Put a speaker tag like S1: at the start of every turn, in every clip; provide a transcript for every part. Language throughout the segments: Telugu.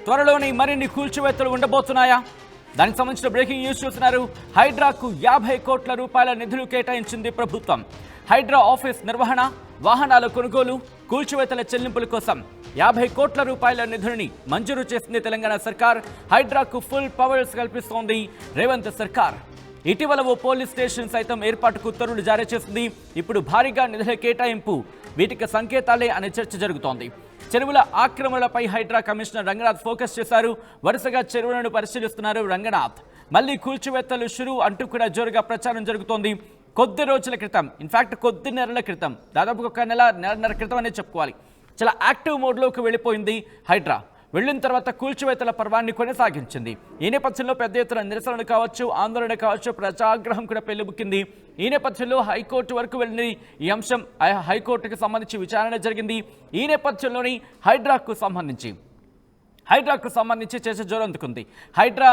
S1: త్వరలోనే మరిన్ని కూల్చివేతలు ఉండబోతున్నాయా? దానికి సంబంధించిన బ్రేకింగ్ న్యూస్ చూస్తున్నారు. హైడ్రాకు 50 కోట్ల రూపాయల నిధులు కేటాయించింది ప్రభుత్వం. హైడ్రా ఆఫీస్ నిర్వహణ, వాహనాల కొనుగోలు, కూల్చివేతల చెల్లింపుల కోసం 50 కోట్ల రూపాయల నిధులని మంజూరు చేసింది తెలంగాణ సర్కార్. హైడ్రాకు ఫుల్ పవర్స్ కల్పిస్తోంది రేవంత్ సర్కార్. ఇటీవల ఓ పోలీస్ స్టేషన్ సైతం ఏర్పాటుకు ఉత్తర్వులు జారీ చేసింది. ఇప్పుడు భారీగా నిధుల కేటాయింపు వీటికి సంకేతాలే అనే చర్చ జరుగుతోంది. చెరువుల ఆక్రమణలపై హైడ్రా కమిషనర్ రంగనాథ్ ఫోకస్ చేశారు. వరుసగా చెరువులను పరిశీలిస్తున్నారు రంగనాథ్. మళ్లీ కూల్చివేతలు షురు అంటూ కూడా జోరుగా ప్రచారం జరుగుతోంది. కొద్ది రోజుల క్రితం, ఇన్ఫాక్ట్ కొద్ది నెలల క్రితం, దాదాపు ఒక నెలన్నర క్రితం అనే చెప్పుకోవాలి, చాలా యాక్టివ్ మోడ్లోకి వెళ్ళిపోయింది హైడ్రా. వెళ్లిన తర్వాత కూల్చివేతల పర్వాన్ని కొనసాగించింది. ఈ నేపథ్యంలో పెద్ద ఎత్తున నిరసనలు కావచ్చు, ఆందోళన కావచ్చు, ప్రజాగ్రహం కూడా పెళ్లిబుక్కింది. ఈ నేపథ్యంలో హైకోర్టు వరకు వెళ్ళింది ఈ అంశం. హైకోర్టుకు సంబంధించి విచారణ జరిగింది. ఈ నేపథ్యంలోని హైడ్రాకు సంబంధించి చర్చ జోరందుకుంది. హైడ్రా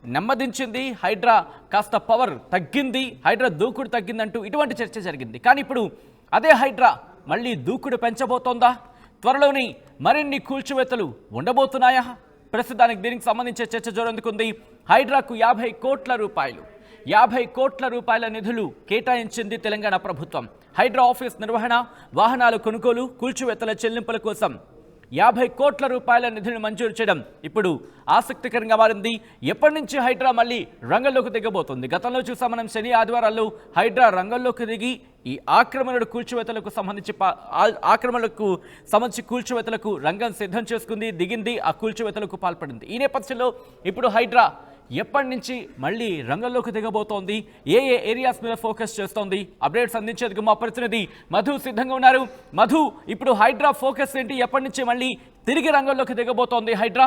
S1: నెమ్మదించింది, హైడ్రా కాస్త పవర్ తగ్గింది, హైడ్రా దూకుడు తగ్గిందంటూ ఇటువంటి చర్చ జరిగింది. కానీ ఇప్పుడు అదే హైడ్రా మళ్ళీ దూకుడు పెంచబోతోందా? త్వరలోని మరిన్ని కూల్చివేతలు ఉండబోతున్నాయా? ప్రస్తుతానికి దీనికి సంబంధించే చర్చ జోరందుకుంది. హైడ్రాకు 50 కోట్ల రూపాయల నిధులు కేటాయించింది తెలంగాణ ప్రభుత్వం. హైడ్రా ఆఫీస్ నిర్వహణ, వాహనాల కొనుగోలు, కూల్చివేతల చెల్లింపుల కోసం 50 కోట్ల రూపాయల నిధులు మంజూరు చేయడం ఇప్పుడు ఆసక్తికరంగా మారింది. ఎప్పటి నుంచి హైడ్రా మళ్ళీ రంగంలోకి దిగబోతుంది? గతంలో చూసాం మనం, శని ఆదివారాల్లో హైడ్రా రంగంలోకి దిగి ఈ కూల్చివేతలకు సంబంధించి కూల్చివేతలకు రంగం సిద్ధం చేసుకుంది, దిగింది, ఆ కూల్చివేతలకు పాల్పడింది. ఈ నేపథ్యంలో ఇప్పుడు హైడ్రా ఎప్పటి నుంచి మళ్ళీ రంగంలోకి దిగబోతోంది, ఏ ఏరియాస్ మీద ఫోకస్ చేస్తోంది? అప్డేట్స్ అందించేందుకు మా ప్రతినిధి మధు సిద్ధంగా ఉన్నారు. మధు, ఇప్పుడు హైడ్రా ఫోకస్ ఏంటి? ఎప్పటి నుంచి మళ్ళీ తిరిగి రంగంలోకి దిగబోతోంది హైడ్రా?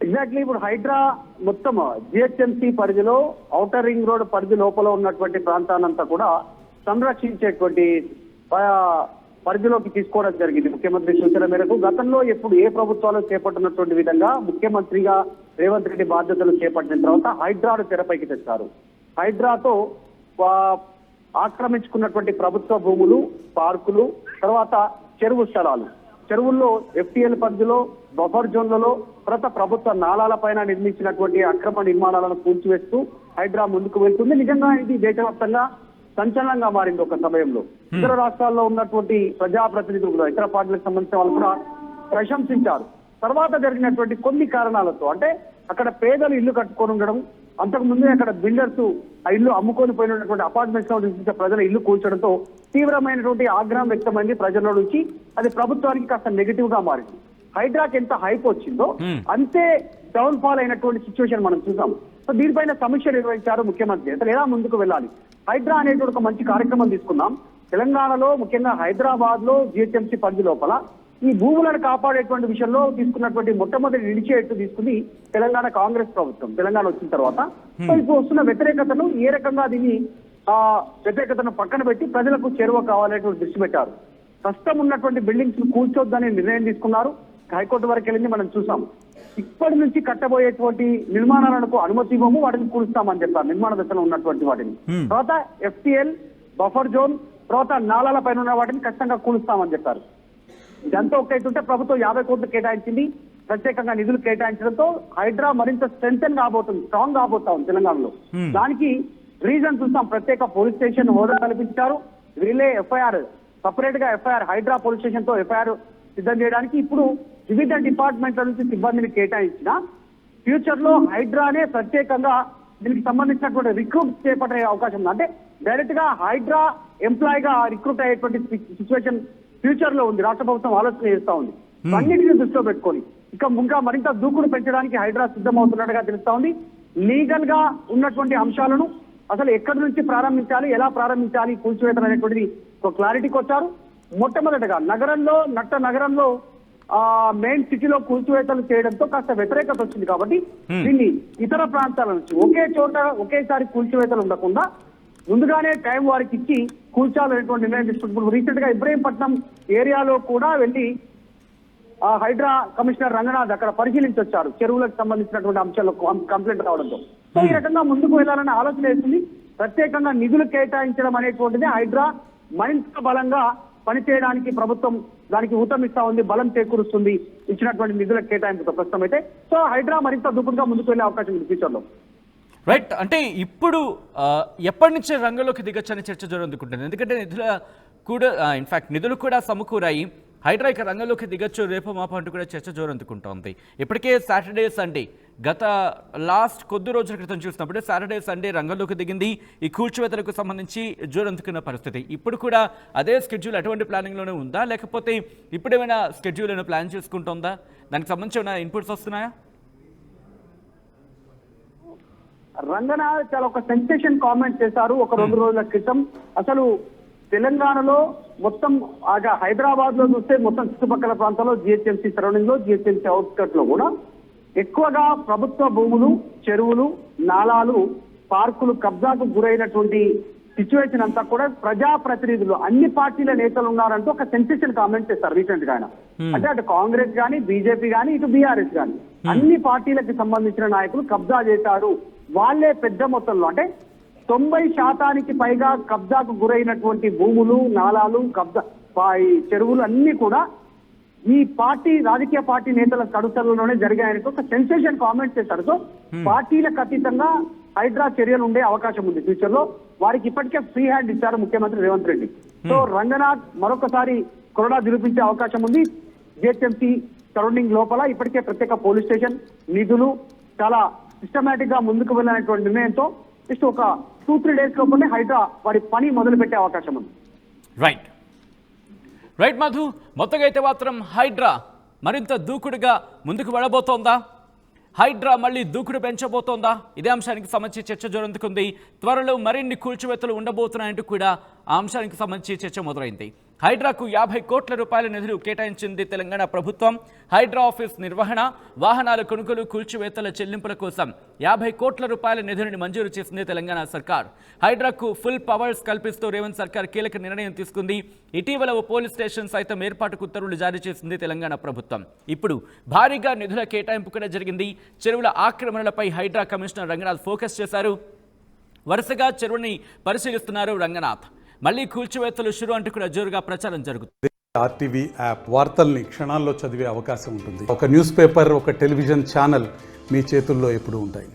S2: ఎగ్జాక్ట్లీ ఇప్పుడు హైడ్రా మొత్తం జిహెచ్ఎంసీ పరిధిలో, ఔటర్ రింగ్ రోడ్ పరిధి లోపల ఉన్నటువంటి ప్రాంతానంతా కూడా సంరక్షించేటువంటి పరిధిలోకి తీసుకోవడం జరిగింది. ముఖ్యమంత్రి సూచన మేరకు గతంలో ఎప్పుడు ఏ ప్రభుత్వాలు చేపట్టినటువంటి విధంగా ముఖ్యమంత్రిగా రేవంత్ రెడ్డి బాధ్యతలు చేపట్టిన తర్వాత హైడ్రాను తెరపైకి తెచ్చారు. హైడ్రాతో ఆక్రమించుకున్నటువంటి ప్రభుత్వ భూములు, పార్కులు, తర్వాత చెరువు స్థలాలు, చెరువుల్లో FTL పరిధిలో, బఫర్ జోన్లలో, తర్వాత ప్రభుత్వ నాళాల పైన నిర్మించినటువంటి అక్రమ నిర్మాణాలను కూల్చివేస్తూ హైడ్రా ముందుకు వెళ్తుంది. నిజంగా ఇది దేశవ్యాప్తంగా సంచలనంగా మారింది ఒక సమయంలో. ఇతర రాష్ట్రాల్లో ఉన్నటువంటి ప్రజాప్రతినిధులు కూడా, ఇతర పార్టీలకు సంబంధించిన వాళ్ళు కూడా ప్రశంసించారు. తర్వాత జరిగినటువంటి కొన్ని కారణాలతో, అంటే అక్కడ పేదలు ఇల్లు కట్టుకొని ఉండడం, అంతకు ముందే అక్కడ బిల్డర్స్ ఆ ఇల్లు అమ్ముకొని పోయినటువంటి అపార్ట్మెంట్స్ లో నివసించే ప్రజల ఇల్లు కూల్చడంతో తీవ్రమైనటువంటి ఆగ్రహం వ్యక్తమైంది ప్రజల నుంచి. అది ప్రభుత్వానికి కాస్త నెగిటివ్ గా మారింది. హైడ్రాకి ఎంత హైప్ వచ్చిందో అంతే డౌన్ ఫాల్ అయినటువంటి సిచ్యువేషన్ మనం చూసాం. సో దీనిపైన సమీక్ష నిర్వహించారు ముఖ్యమంత్రి. అసలు ఎలా ముందుకు వెళ్ళాలి, హైడ్రా అనేటువంటి ఒక మంచి కార్యక్రమం తీసుకున్నాం. తెలంగాణలో ముఖ్యంగా హైదరాబాద్ లో జిహెచ్ఎంసీ పరిధి లోపల ఈ భూములను కాపాడేటువంటి విషయంలో తీసుకున్నటువంటి మొట్టమొదటి ఇనిషియేటివ్ తీసుకుంది తెలంగాణ కాంగ్రెస్ ప్రభుత్వం. తెలంగాణ వచ్చిన తర్వాత ఇప్పుడు వస్తున్న వ్యతిరేకతను ఏ రకంగా దీన్ని వ్యతిరేకతను పక్కన పెట్టి ప్రజలకు చేరువ కావాలనేటువంటి దృష్టి పెట్టారు. ప్రస్తుతం ఉన్నటువంటి బిల్డింగ్స్ కూల్చొద్దని నిర్ణయం తీసుకున్నారు. హైకోర్టు వరకు వెళ్ళింది మనం చూసాం. ఇప్పటి నుంచి కట్టబోయేటువంటి నిర్మాణాలకు అనుమతి ఇవ్వము, వాటిని కూలుస్తామని చెప్పారు, నిర్మాణ దశలో ఉన్నటువంటి వాటిని. తర్వాత FTL, బఫర్ జోన్, తర్వాత నాళాల పైన ఉన్న వాటిని ఖచ్చితంగా కూలుస్తామని చెప్పారు. ఇదంతా ఒకటైతుంటే ప్రభుత్వం 50 కోట్లు కేటాయించింది. ప్రత్యేకంగా నిధులు కేటాయించడంతో హైడ్రా మరింత స్ట్రెంగ్ కాబోతుంది, స్ట్రాంగ్ కాబోతా ఉంది తెలంగాణలో. దానికి రీజన్ చూస్తాం. ప్రత్యేక పోలీస్ స్టేషన్ హోదా కల్పించారు. వీళ్ళే FIR, సపరేట్ గా FIR, హైడ్రా పోలీస్ స్టేషన్ తో FIR సిద్ధం చేయడానికి ఇప్పుడు వివిధ డిపార్ట్మెంట్ల నుంచి సిబ్బందిని కేటాయించిన ఫ్యూచర్ లో హైడ్రానే ప్రత్యేకంగా దీనికి సంబంధించినటువంటి రిక్రూట్ చేపట్టే అవకాశం ఉంది. అంటే డైరెక్ట్ గా హైడ్రా ఎంప్లాయ్ గా రిక్రూట్ అయ్యేటువంటి సిచ్యువేషన్ ఫ్యూచర్ లో ఉంది. రాష్ట్ర ప్రభుత్వం ఆలోచన చేస్తా ఉంది. అన్నింటినీ దృష్టిలో పెట్టుకొని ఇంకా మరింత దూకుడు పెంచడానికి హైడ్రా సిద్ధమవుతున్నట్టుగా తెలుస్తా ఉంది. లీగల్ గా ఉన్నటువంటి అంశాలను అసలు ఎక్కడి నుంచి ప్రారంభించాలి, ఎలా ప్రారంభించాలి, కూల్చివేతలు అనేటువంటిది ఒక క్లారిటీకి వచ్చారు. మొట్టమొదటిగా నగరంలో మెయిన్ సిటీలో కూల్చివేతలు చేయడంతో కాస్త వ్యతిరేకత వచ్చింది. కాబట్టి దీన్ని ఇతర ప్రాంతాల నుంచి ఒకే చోట ఒకేసారి కూల్చివేతలు ఉండకుండా ముందుగానే టైం వారికి ఇచ్చి కూల్చాలనేటువంటి నిర్ణయం తీసుకుంటున్నారు. రీసెంట్ గా ఇబ్రహీంపట్నం ఏరియాలో కూడా వెళ్ళి హైడ్రా కమిషనర్ రంగనాథ్ అక్కడ పరిశీలించి వచ్చారు, చెరువులకు సంబంధించినటువంటి అంశాలకు కంప్లైంట్ రావడంతో. సో ఈ రకంగా ముందుకు వెళ్లాలనే ఆలోచన వేస్తుంది. ప్రత్యేకంగా నిధులు కేటాయించడం అనేటువంటిది హైడ్రా మరింత బలంగా పనిచేయడానికి ప్రభుత్వం దానికి ఊతమిస్తా ఉంది, బలం చేకూరుస్తుంది ఇచ్చినటువంటి నిధుల కేటాయింపుతో ప్రస్తుతం అయితే. సో హైడ్రా మరింత దూకుడుగా ముందుకు వెళ్లే అవకాశం ఉంది ఫ్యూచర్ లో.
S1: రైట్, అంటే ఇప్పుడు ఎప్పటి నుంచి రంగంలోకి దిగొచ్చని చర్చ జరుగుతుంది. ఎందుకంటే నిధులు కూడా సమకూరాయి, హైడ్రా ఇక రంగంలోకి దిగొచ్చు రేపు మాప అంటూ కూడా చర్చ జోరందుకుంటోంది. ఇప్పటికే సాటర్డే సండే గత లాస్ట్ కొద్ది రోజుల క్రితం చూసినప్పుడు సాటర్డే సండే రంగంలోకి దిగింది. ఈ కూల్చివేతలకు సంబంధించి జోరందుకున్న పరిస్థితి. ఇప్పుడు కూడా అదే స్కెడ్యూల్ అటువంటి ప్లానింగ్లోనే ఉందా, లేకపోతే ఇప్పుడేమైనా స్కెడ్యూల్ అయినా ప్లాన్ చేసుకుంటుందా? దానికి సంబంధించి ఏమైనా ఇన్పుట్స్ వస్తున్నాయా?
S2: రంగన చాలా ఒక సెన్సేషన్ కామెంట్ చేశారు ఒక 2 రోజుల క్రితం. అసలు తెలంగాణలో మొత్తం హైదరాబాద్ లో చూస్తే మొత్తం చుట్టుపక్కల ప్రాంతాల్లో జిహెచ్ఎంసీ సరౌండింగ్ లో, జిహెచ్ఎంసీ అవుట్స్కట్ లో కూడా ఎక్కువగా ప్రభుత్వ భూములు, చెరువులు, నాలాలు, పార్కులు కబ్జాకు గురైనటువంటి సిచ్యువేషన్ అంతా కూడా ప్రజాప్రతినిధులు అన్ని పార్టీల నేతలు ఉన్నారంటూ ఒక సెన్సేషన్ కామెంట్ చేస్తారు రీసెంట్ గా ఆయన. అంటే అటు కాంగ్రెస్ గానీ, బీజేపీ గానీ, ఇటు బీఆర్ఎస్ గానీ అన్ని పార్టీలకు సంబంధించిన నాయకులు కబ్జా చేశారు. వాళ్ళే పెద్ద మొత్తంలో అంటే 90% పైగా కబ్జాకు గురైనటువంటి భూములు, నాలాలు, చెరువులు అన్ని కూడా ఈ రాజకీయ పార్టీ నేతల కడుతలలోనే జరిగాయని ఒక సెన్సేషన్ కామెంట్ చేశారు. సో పార్టీలకు అతీతంగా హైడ్రా చర్యలు ఉండే అవకాశం ఉంది ఫ్యూచర్ లో. వారికి ఇప్పటికే ఫ్రీ హ్యాండ్ ఇచ్చారు ముఖ్యమంత్రి రేవంత్ రెడ్డి. సో రంగనాథ్ మరొకసారి కొరడా నిరూపించే అవకాశం ఉంది. జిహెచ్ఎంసీ సరౌండింగ్ లోపల ఇప్పటికే ప్రత్యేక పోలీస్ స్టేషన్, నిధులు చాలా సిస్టమేటిక్ గా ముందుకు వెళ్ళినటువంటి నిర్ణయంతో జస్ట్ ఒక 2-3 డేస్ లోపలనే హైడ్రా వారి పని మొదలు పెట్టే అవకాశం ఉంది.
S1: రైట్ మధు, మొత్తంగా అయితే మాత్రం హైడ్రా మరింత దూకుడుగా ముందుకు వెళ్ళబోతోందా? హైడ్రా మళ్ళీ దూకుడు పెంచబోతోందా? ఇదే అంశానికి సంబంధించి చర్చ జరుగుతుంది. త్వరలో మరిన్ని కూల్చివేతలు ఉండబోతున్నాయంటూ కూడా ఆ అంశానికి సంబంధించి చర్చ మొదలైంది. హైడ్రాకు 50 కోట్ల రూపాయల నిధులు కేటాయించింది తెలంగాణ ప్రభుత్వం. హైడ్రా ఆఫీస్ నిర్వహణ, వాహనాల కొనుగోలు, కూల్చివేతల చెల్లింపుల కోసం 50 కోట్ల రూపాయల నిధులను మంజూరు చేసింది తెలంగాణ సర్కార్. హైడ్రాకు ఫుల్ పవర్స్ కల్పిస్తూ రేవంత్ సర్కార్ కీలక నిర్ణయం తీసుకుంది. ఇటీవల ఓ పోలీస్ స్టేషన్ సైతం ఏర్పాటుకు ఉత్తర్వులు జారీ చేసింది తెలంగాణ ప్రభుత్వం. ఇప్పుడు భారీగా నిధుల కేటాయింపు కూడా జరిగింది. చెరువుల ఆక్రమణలపై హైడ్రా కమిషనర్ రంగనాథ్ ఫోకస్ చేశారు. వరుసగా చెరువుని పరిశీలిస్తున్నారు రంగనాథ్. మళ్ళీ కూల్చివేతలు షురు అంటూ కూడా జోరుగా ప్రచారం జరుగుతుంది.
S3: ఆర్టీవీ యాప్ వార్తల్ని క్షణాల్లో చదివే అవకాశం ఉంటుంది. ఒక న్యూస్ పేపర్, ఒక టెలివిజన్ ఛానల్ మీ చేతుల్లో ఎప్పుడూ ఉంటాయి.